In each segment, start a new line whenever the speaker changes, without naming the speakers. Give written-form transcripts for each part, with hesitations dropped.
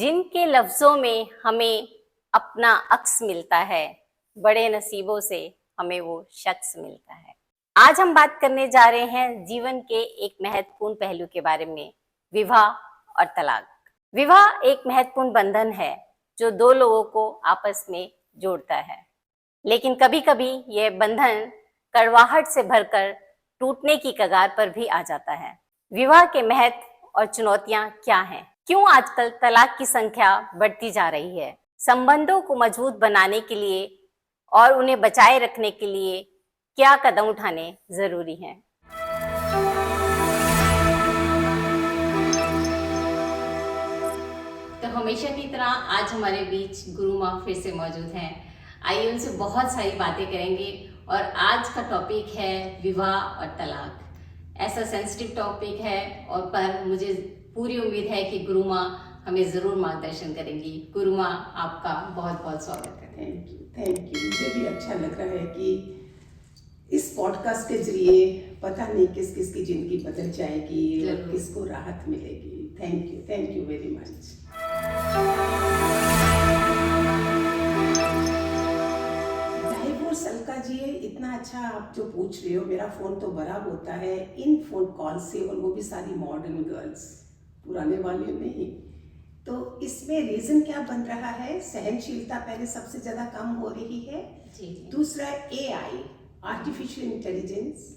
जिनके लफ्ज़ों में हमें अपना अक्स मिलता है, बड़े नसीबों से हमें वो शख्स मिलता है। आज हम बात करने जा रहे हैं जीवन के एक महत्वपूर्ण पहलू के बारे में, विवाह और तलाक। विवाह एक महत्वपूर्ण बंधन है जो दो लोगों को आपस में जोड़ता है, लेकिन कभी-कभी यह बंधन कड़वाहट से भरकर टूटने की कगार पर भी आ जाता है। विवाह के महत्व और चुनौतियां क्या हैं? क्यों आजकल तलाक की संख्या बढ़ती जा रही है? संबंधों को मजबूत बनाने के लिए और उन्हें बचाए रखने के लिए क्या कदम उठाने जरूरी हैं? तो हमेशा की तरह आज हमारे बीच गुरु माँ फिर से मौजूद हैं। आइए उनसे बहुत सारी बातें करेंगे और आज का टॉपिक है विवाह और तलाक। ऐसा सेंसिटिव टॉपिक है और पर मुझे पूरी उम्मीद है कि गुरु माँ हमें जरूर मार्गदर्शन करेंगी। गुरु माँ, आपका बहुत बहुत स्वागत है।
Thank you. मुझे भी अच्छा लग रहा है कि इस पॉडकास्ट के जरिए पता नहीं किस किस की जिंदगी बदल जाएगी और किसको राहत मिलेगी। Thank you very much. Divorce Alka ji, इतना अच्छा आप जो पूछ रहे हो, मेरा फ़ोन तो बड़ा होता है इन फ़ोन कॉल से, और वो भी सारी मॉडर्न गर्ल्स, पुराने वाले नहीं। तो इसमें रीज़न क्या बन रहा है? सहनशीलता पहले सबसे ज़्यादा कम हो रही है। दूसरा AI, आर्टिफिशियल इंटेलिजेंस,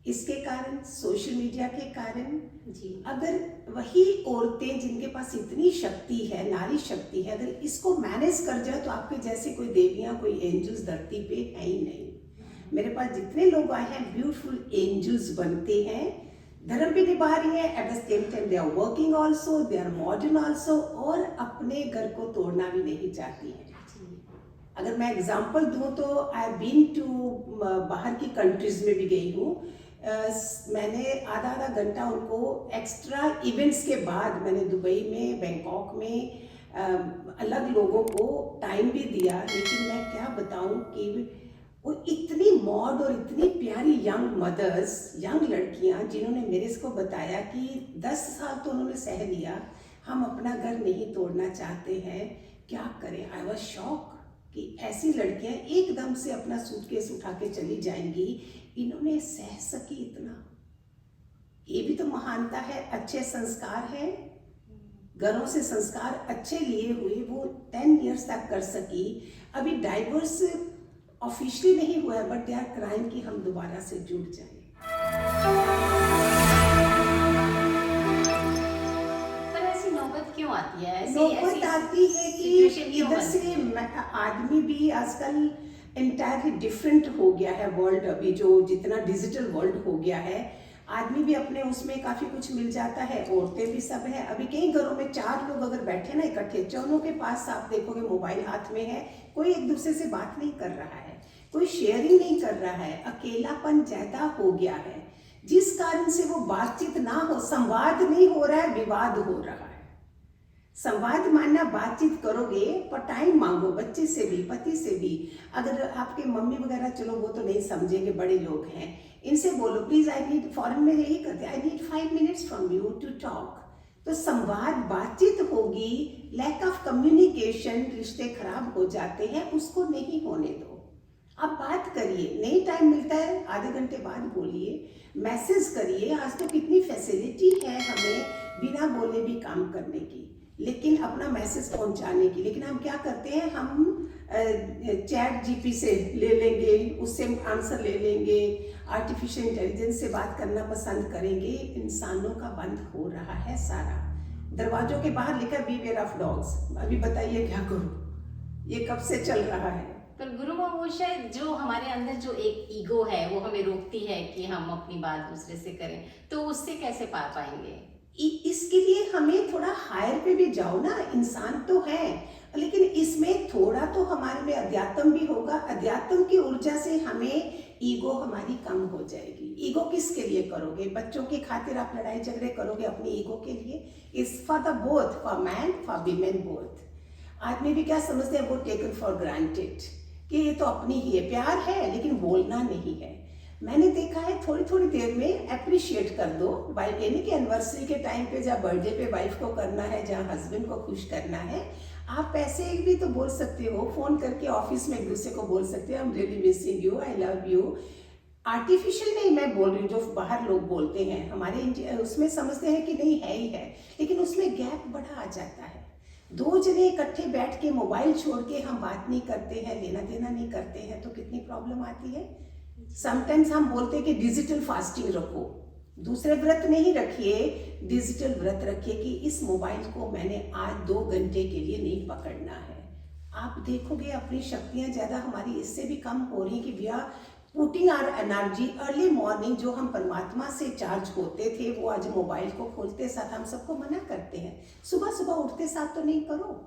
इसके कारण, सोशल मीडिया के कारण। अगर वही औरतें जिनके पास इतनी शक्ति है, नारी शक्ति है, अगर इसको मैनेज कर जाए तो आपके जैसे कोई देवियां, कोई एंजल्स धरती पे है ही नहीं। मेरे पास जितने लोग आए हैं ब्यूटीफुल एंजल्स बनते हैं, धर्म भी निभा रही है, at the same time they are working also, they are modern also, और अपने घर को तोड़ना भी नहीं चाहती है। अगर मैं एग्जांपल दूं तो आई बीन टू, बाहर की कंट्रीज में भी गई हूँ। मैंने आधा घंटा उनको एक्स्ट्रा इवेंट्स के बाद, मैंने दुबई में, बैंकॉक में अलग लोगों को टाइम भी दिया, लेकिन मैं क्या बताऊं कि वो इतनी मॉड और इतनी प्यारी यंग मदर्स, यंग लड़कियां, जिन्होंने मेरे को बताया कि 10 साल तो उन्होंने सह लिया, हम अपना घर नहीं तोड़ना चाहते हैं, क्या करें। आई वॉज शॉक कि ऐसी लड़कियां एकदम से अपना सूटकेस उठा के चली जाएंगी, इन्होंने सह सकी इतना। ये भी तो महानता है, अच्छे संस्कार है, घरों से संस्कार अच्छे लिए हुए वो 10 इयर्स तक कर सकी। अभी डाइवोर्स ऑफिशियली नहीं हुआ है, बट दे आर क्राइम कि हम दोबारा से जुड़ जाएं।
पर ऐसी नौबत क्यों आती है?
नौबत आती है कि इधर से आदमी भी आजकल एंटायरली डिफरेंट हो गया है वर्ल्ड। अभी जो जितना डिजिटल वर्ल्ड हो गया है, आदमी भी अपने उसमें काफी कुछ मिल जाता है, औरतें भी सब है। अभी कई घरों में 4 लोग अगर बैठे ना इकट्ठे, दोनों के पास आप देखोगे मोबाइल हाथ में है, कोई एक दूसरे से बात नहीं कर रहा है, कोई शेयरिंग नहीं कर रहा है, अकेलापन ज्यादा हो गया है, जिस कारण से वो बातचीत ना हो, संवाद नहीं हो रहा है, विवाद हो रहा है। संवाद मानना, बातचीत करोगे पर टाइम मांगो, बच्चे से भी, पति से भी। अगर आपके मम्मी वगैरह, चलो वो तो नहीं समझेंगे, बड़े लोग हैं, इनसे बोलो प्लीज, आई नीड, फॉरन में यही करते, I need 5 minutes from you to talk. तो संवाद, बातचीत होगी। लैक ऑफ कम्युनिकेशन, रिश्ते खराब हो जाते हैं, उसको नहीं होने दो। आप बात करिए, नहीं टाइम मिलता है आधे घंटे बाद बोलिए, मैसेज करिए। आज तो कितनी फैसिलिटी है हमें बिना बोले भी काम करने की, लेकिन अपना मैसेज पहुंचाने की। लेकिन हम क्या करते हैं, हम चैट जीपी से ले लेंगे, उससे आंसर ले लेंगे, आर्टिफिशियल इंटेलिजेंस से बात करना पसंद करेंगे। इंसानों का बंद हो रहा है सारा। दरवाजों के बाहर लिखा बीवेयर ऑफ डॉग्स। अभी बताइए क्या करूं, ये कब से चल रहा है?
पर गुरु माँ, वो शायद जो हमारे अंदर जो एक ईगो है वो हमें रोकती है कि हम अपनी बात दूसरे से करें, तो उससे कैसे पार पाएंगे?
इसके लिए हमें थोड़ा हायर पे भी जाओ ना। इंसान तो है, लेकिन इसमें थोड़ा तो हमारे में अध्यात्म भी होगा। अध्यात्म की ऊर्जा से हमें ईगो हमारी कम हो जाएगी। ईगो किसके लिए करोगे? बच्चों की खातिर आप लड़ाई झगड़े करोगे अपनी ईगो के लिए? Is for the both, for man, for women, both. आदमी भी क्या समझते हैं, वो टेकन फॉर ग्रांटेड कि ये तो अपनी ही है, प्यार है लेकिन बोलना नहीं है। मैंने देखा है थोड़ी थोड़ी देर में अप्रिशिएट कर दो वाइफ, यानी कि एनिवर्सरी के टाइम पे जहाँ बर्थडे पे वाइफ को करना है, जहाँ हस्बैंड को खुश करना है, आप ऐसे भी तो बोल सकते हो, फोन करके ऑफिस में एक दूसरे को बोल सकते हो, I am really missing you, I love you. Artificial नहीं मैं बोल रही हूँ, जो बाहर लोग बोलते हैं हमारे उसमें समझते हैं कि नहीं है ही है, लेकिन उसमें गैप बड़ा आ जाता है। दो जने इकट्ठे बैठ के मोबाइल छोड़ के हम बात नहीं करते हैं, लेना देना नहीं करते हैं, तो कितनी प्रॉब्लम आती है। समटाइम्स हम बोलते हैं कि डिजिटल फास्टिंग रखो, दूसरे व्रत नहीं रखिए, डिजिटल व्रत रखिए कि इस मोबाइल को मैंने आज 2 घंटे के लिए नहीं पकड़ना है। आप देखोगे अपनी शक्तियां ज्यादा हमारी इससे भी कम हो रही कि we are putting our energy early morning, जो हम परमात्मा से चार्ज होते थे वो आज मोबाइल को खोलते साथ हम सबको मना करते हैं, सुबह सुबह उठते साथ तो नहीं करो।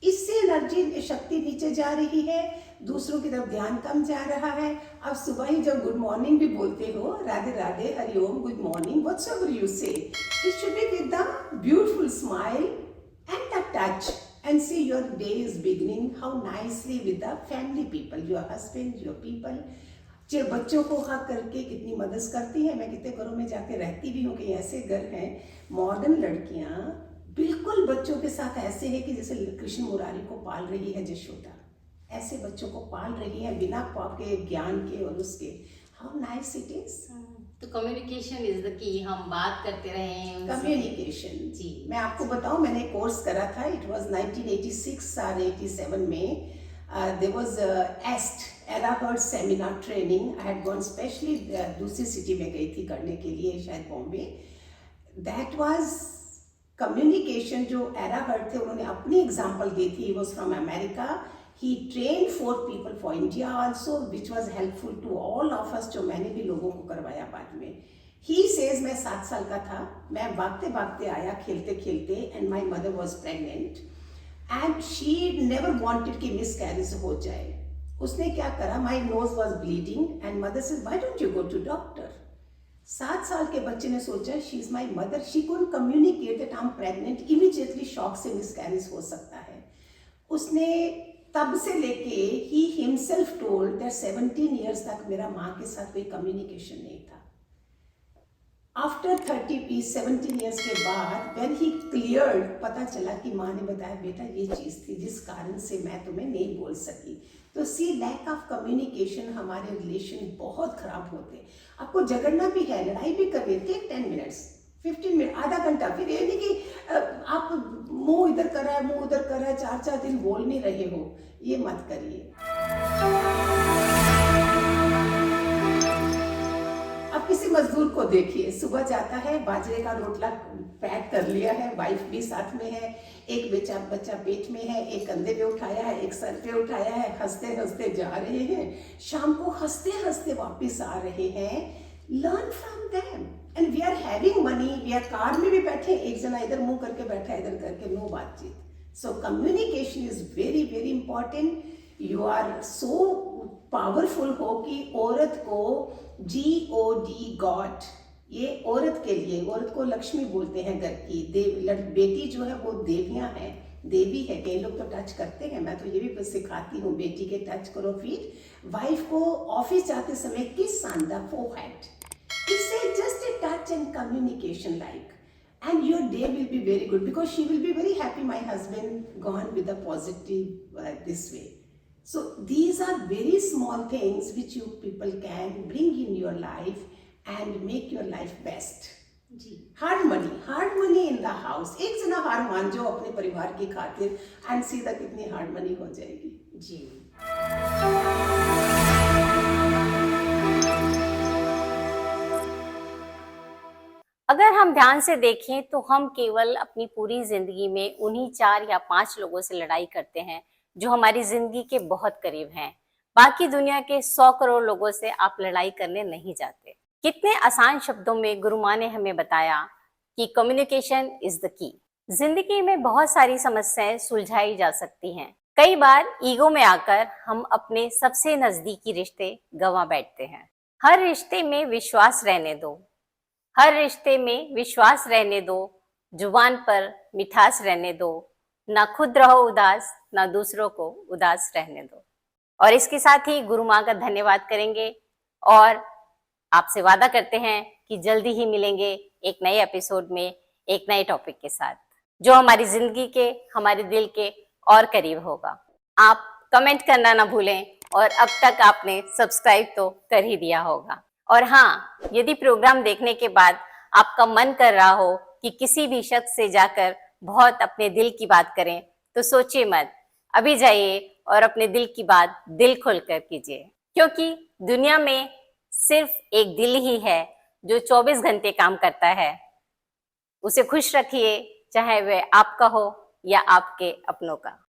इससे एनर्जी शक्ति नीचे जा रही है, दूसरों की तरफ ध्यान कम जा रहा है। अब सुबह ही जब गुड मॉर्निंग भी बोलते हो, Radhe Radhe, Hariom, good morning, whatsoever you say, it should be with the beautiful smile and the touch, and see your day is beginning how nicely with the family people, your husband, your people। बच्चों को हक करके कितनी मदद करती है। मैं कितने घरों में जाके रहती भी हूँ कि ऐसे घर हैं, मॉडर्न लड़कियाँ बिल्कुल बच्चों के साथ ऐसे है कि जैसे कृष्ण मुरारी को पाल रही है यशोदा, ऐसे बच्चों को पाल रही है बिना पाप के, ज्ञान के और उसके। How nice it is.
तो कम्युनिकेशन इज द की, हम बात करते रहे
कम्युनिकेशन जी। मैं आपको बताऊं, मैंने कोर्स करा था, इट वाज 1986 और 87 में। देयर वाज एस्ट एराहर्ड seminar training, I had gone specially, दूसरी सिटी में गई थी करने के लिए, शायद बॉम्बे। That was communication. जो एराहर्ड थे उन्होंने अपनी एग्जाम्पल दी थी, was from America. He trained 4 people for India also, which was helpful to all of us, जो मैंने भी लोगों को करवाया बाद में। He says मैं 7 साल का था, मैं भागते भागते आया, खेलते खेलते, and my mother was pregnant and she never wanted कि miscarriage हो जाए। उसने क्या करा, my nose was bleeding and mother says why don't you go to doctor। 7 साल के बच्चे ने सोचा she is my mother, she couldn't communicate that I'm pregnant, immediately shock से miscarriage हो सकता है। उसने तब से लेके he himself told that 17 years तक मेरा माँ के साथ कोई कम्युनिकेशन नहीं था। आफ्टर 17 इयर्स के बाद व्हेन ही क्लियर्ड, पता चला कि माँ ने बताया बेटा ये चीज़ थी जिस कारण से मैं तुम्हें नहीं बोल सकी। तो सी लैक ऑफ कम्युनिकेशन, हमारे रिलेशन बहुत खराब होते। आपको झगड़ना भी है, लड़ाई भी करनी है, टेक 10 मिनट्स, 15 मिनट, आधा घंटा। फिर ये नहीं कि आप मुंह इधर कर रहा है, मुंह उधर कर रहा है, 4-4 दिन बोल नहीं रहे हो, ये मत करिए। अब किसी मजदूर को देखिए, सुबह जाता है, बाजरे का रोटला पैक कर लिया है, वाइफ भी साथ में है, एक बच्चा पेट में है, एक कंधे पे उठाया है, एक सर पे उठाया है, हंसते हंसते जा रहे हैं, शाम को हंसते हंसते वापिस आ रहे हैं। Learn from them. And we are having money, we are car में भी बैठे, एक जना इधर मुंह करके बैठा है, इधर करके, नो बातचीत। So communication is very very important. You are so powerful हो कि औरत को GOD, गॉड, ये औरत के लिए, औरत को लक्ष्मी बोलते हैं घर की, बेटी जो है वो देवियां हैं, देवी है। कई लोग तो टच करते हैं, मैं तो ये भी सिखाती हूँ, बेटी के टच करो फीट। वाइफ को ऑफिस जाते समय किस ऑन द फोरहेड, इससे just a touch and communication like, and your day will be very good because she will be very happy my husband gone with a positive this way. So these are very small things which you people can bring in your life and make your life best. जी, hard money in the house. एक जना हार मान जाओ अपने परिवार की खातिर एंड सीधा कितनी हार्ड मनी हो जाएगी। जी।
अगर हम ध्यान से देखें तो हम केवल अपनी पूरी जिंदगी में उन्हीं 4 या 5 लोगों से लड़ाई करते हैं जो हमारी जिंदगी के बहुत करीब हैं। बाकी दुनिया के 100 करोड़ लोगों से आप लड़ाई करने नहीं जाते। कितने आसान शब्दों में गुरु माँ ने हमें बताया कि कम्युनिकेशन इज द की। जिंदगी में बहुत सारी समस्याएं सुलझाई जा सकती हैं। कई बार ईगो में आकर हम अपने सबसे नजदीकी रिश्ते गंवा बैठते हैं। हर रिश्ते में विश्वास रहने दो, हर रिश्ते में विश्वास रहने दो, जुबान पर मिठास रहने दो, ना खुद रहो उदास, ना दूसरों को उदास रहने दो। और इसके साथ ही गुरु माँ का धन्यवाद करेंगे और आपसे वादा करते हैं कि जल्दी ही मिलेंगे एक नए एपिसोड में एक नए टॉपिक के साथ, जो हमारी जिंदगी के, हमारे दिल के और करीब होगा। आप कमेंट करना ना भूलें और अब तक आपने सब्सक्राइब तो कर ही दिया होगा। और हाँ, यदि प्रोग्राम देखने के बाद आपका मन कर रहा हो कि किसी भी शख्स से जाकर बहुत अपने दिल की बात करें, तो सोचिए मत, अभी जाइए और अपने दिल की बात दिल खोलकर कीजिए, क्योंकि दुनिया में सिर्फ एक दिल ही है जो 24 घंटे काम करता है। उसे खुश रखिए, चाहे वह आपका हो या आपके अपनों का।